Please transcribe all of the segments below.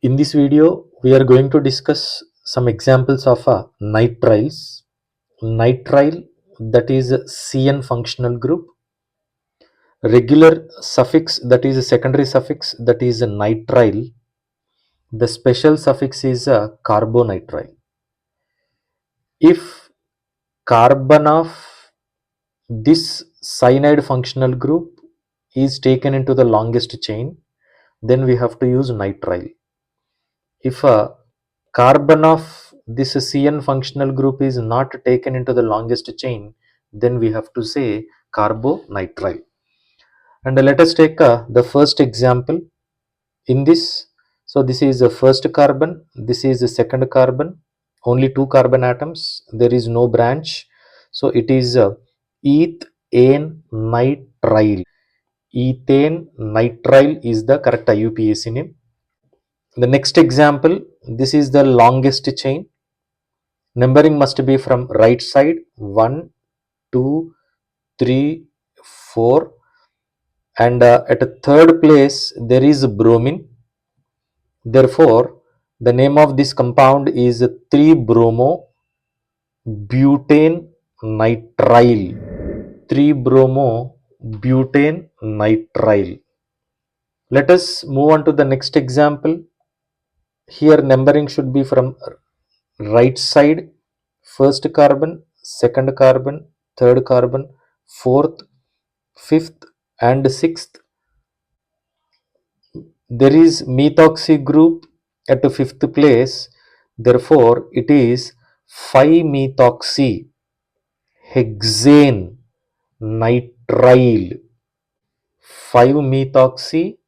In this video, we are going to discuss some examples of nitriles. Nitrile, that is a CN functional group. Regular suffix, that is a secondary suffix, that is a nitrile. The special suffix is a carbonitrile. If carbon of this cyanide functional group is taken into the longest chain, then we have to use nitrile. If a carbon of this CN functional group is not taken into the longest chain, then we have to say carbonitrile. And let us take the first example in this. So this is the first carbon, this is the second carbon, only two carbon atoms, there is no branch. So it is ethanenitrile. Ethanenitrile is the correct IUPAC name. The next example, this is the longest chain. Numbering must be from right side 1, 2, 3, 4, and at a third place there is bromine. Therefore, the name of this compound is 3-bromo-butane-nitrile. 3-bromo-butane-nitrile. Let us move on to the next example. Here numbering should be from right side, first carbon, second carbon, third carbon, fourth, fifth, and sixth. There is methoxy group at the fifth place, therefore it is 5-methoxy hexane nitrile. 5-methoxy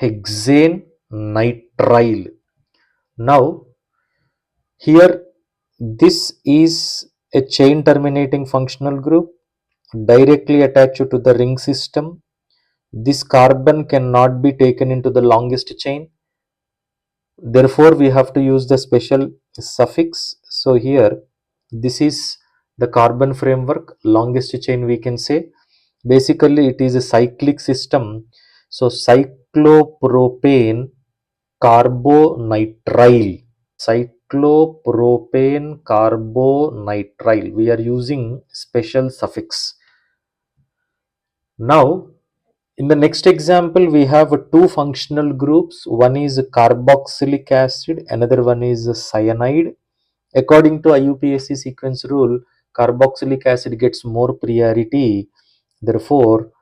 hexane nitrile. Now here this is a chain terminating functional group directly attached to the ring system. This carbon cannot be taken into the longest chain, therefore we have to use the special suffix. So here this is the carbon framework, longest chain we can say. Basically it is a cyclic system. So cyclopropane carbonitrile. Cyclopropane carbonitrile, we are using special suffix. Now in the next example we have two functional groups, one is carboxylic acid, another one is cyanide. According to IUPAC sequence rule, carboxylic acid gets more priority, therefore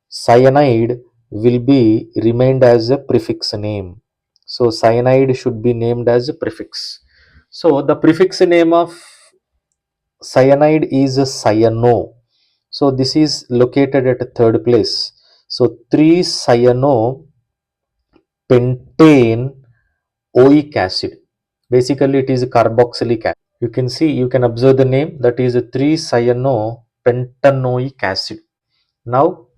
cyanide will be remained as a prefix name. So cyanide should be named as a prefix. So the prefix name of cyanide is cyano. So this is located at third place. So 3-cyano-pentane oic acid. Basically it is carboxylic acid. You can see, you can observe the name, that is 3-cyano-pentanoic acid. Now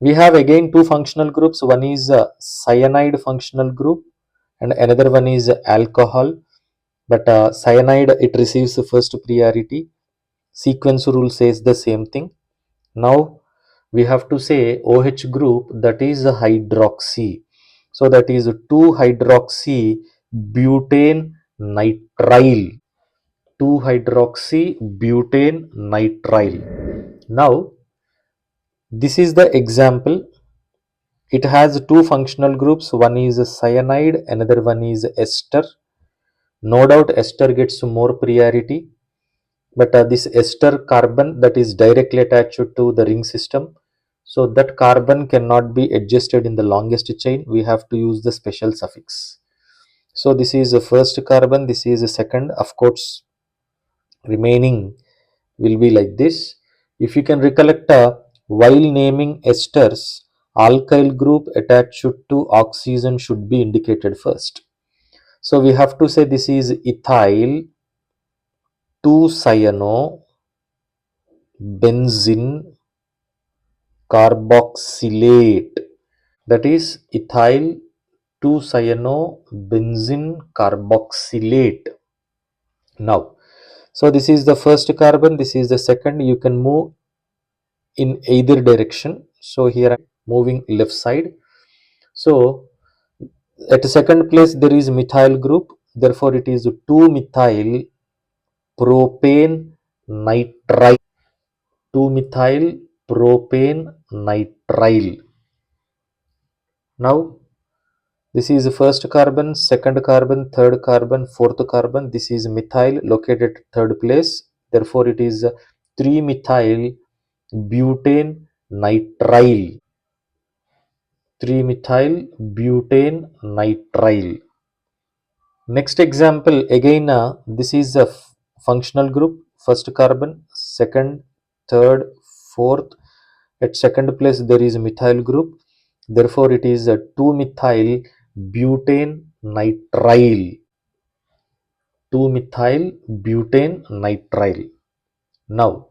we have again two functional groups, one is a cyanide functional group and another one is alcohol, but cyanide it receives the first priority. Sequence rule says the same thing. Now we have to say OH group, that is hydroxy. So that is 2-hydroxy butane nitrile. 2-hydroxy butane nitrile. Now this is the example. It has two functional groups, one is cyanide, another one is ester. No doubt ester gets more priority, but this ester carbon that is directly attached to the ring system, so that carbon cannot be adjusted in the longest chain, we have to use the special suffix. So this is the first carbon, this is the second, of course remaining will be like this. If you can recollect, while naming esters, alkyl group attached to oxygen should be indicated first. So we have to say this is ethyl 2-cyano benzene carboxylate, that is ethyl 2-cyano benzene carboxylate. Now so this is the first carbon, this is the second. You can move in either direction. So here I'm moving left side. So At second place there is methyl group, therefore it is 2-methyl propane nitrile. 2-methyl propane nitrile. Now this is first carbon, second carbon, third carbon, fourth carbon. This is methyl located at third place, therefore it is 3-methyl butane nitrile. 3-methyl butane nitrile. Next example again, this is a functional group. First carbon, second, third, fourth. At second place there is methyl group, therefore it is a 2-methyl butane nitrile. 2-methyl butane nitrile. Now,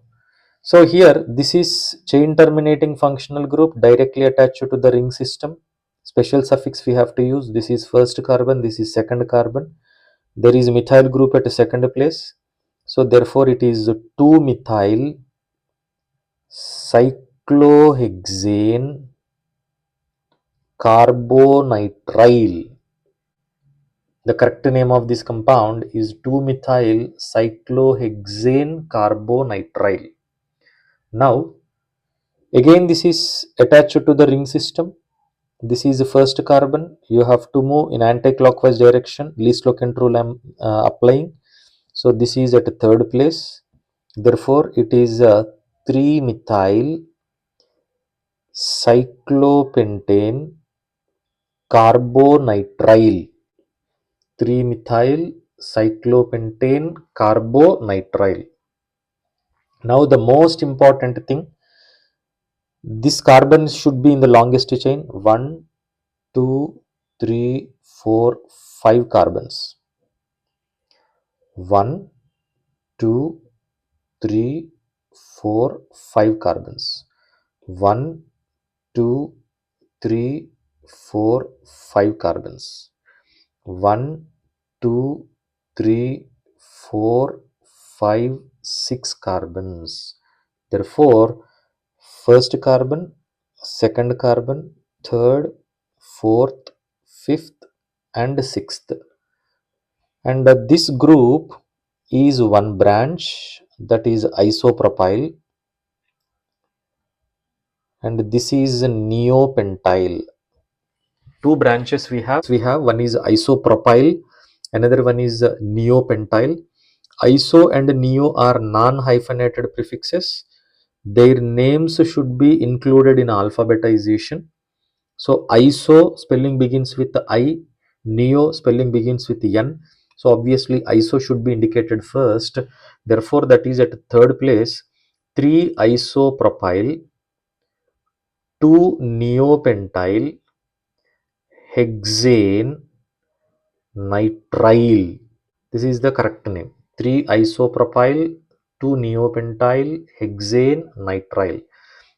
so here this is chain terminating functional group directly attached to the ring system. Special suffix we have to use. This is first carbon, this is second carbon. There is methyl group at second place, so therefore it is 2-methyl cyclohexane carbonitrile. The correct name of this compound is 2-methyl cyclohexane carbonitrile. Now, again this is attached to the ring system. This is the first carbon. You have to move in anti-clockwise direction. Least locant rule I am applying. So this is at third place. Therefore, it is a 3-methyl cyclopentane carbonitrile. 3-methyl cyclopentane carbonitrile. Now the most important thing, this carbon should be in the longest chain. 1, 2, 3, 4, 5 carbons. 1, 2, 3, 4, 5 carbons. 1, 2, 3, 4, 5 carbons. 1, 2, 3, 4, 5, 6 carbons. Therefore, first carbon, second carbon, third, fourth, fifth, and sixth. And this group is one branch, that is isopropyl, and this is neopentyl. Two branches we have. One is isopropyl, another one is neopentyl. Iso and neo are non-hyphenated prefixes. Their names should be included in alphabetization. So iso spelling begins with I, neo spelling begins with N. So obviously iso should be indicated first. Therefore that is at third place. 3 isopropyl, 2 neopentyl hexane nitrile. This is the correct name. 3 isopropyl, 2 neopentyl hexane nitrile.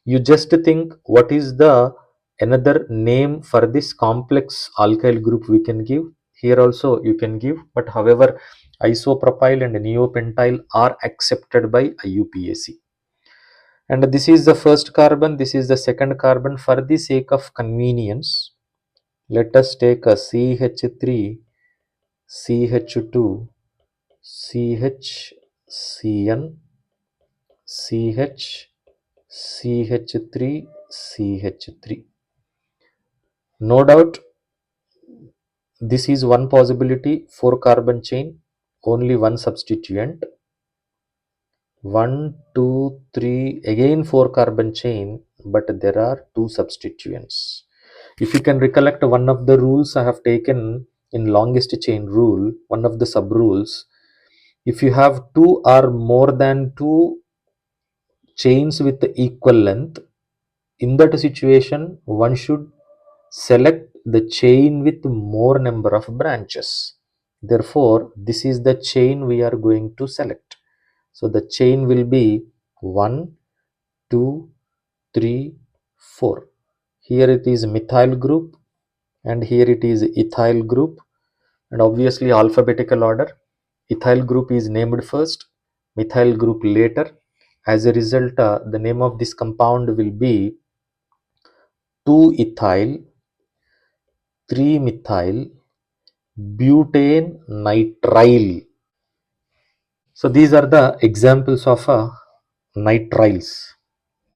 You just think what is the another name for this complex alkyl group we can give. Here also you can give, but however isopropyl and neopentyl are accepted by IUPAC. And this is the first carbon, this is the second carbon. For the sake of convenience, let us take a CH3, CH2, CHCN, CH, CH3, CH3. No doubt this is one possibility, 4 carbon chain, only one substituent. 1, 2, 3, again 4 carbon chain, but there are 2 substituents. If you can recollect one of the rules I have taken in longest chain rule, one of the sub rules, if you have 2 or more than 2 chains with equal length, in that situation one should select the chain with more number of branches. Therefore this is the chain we are going to select. So the chain will be 1, 2, 3, 4. Here it is methyl group and here it is ethyl group, and obviously alphabetical order. Ethyl group is named first, methyl group later. As a result, the name of this compound will be 2-ethyl 3-methyl butane nitrile. So these are the examples of nitriles.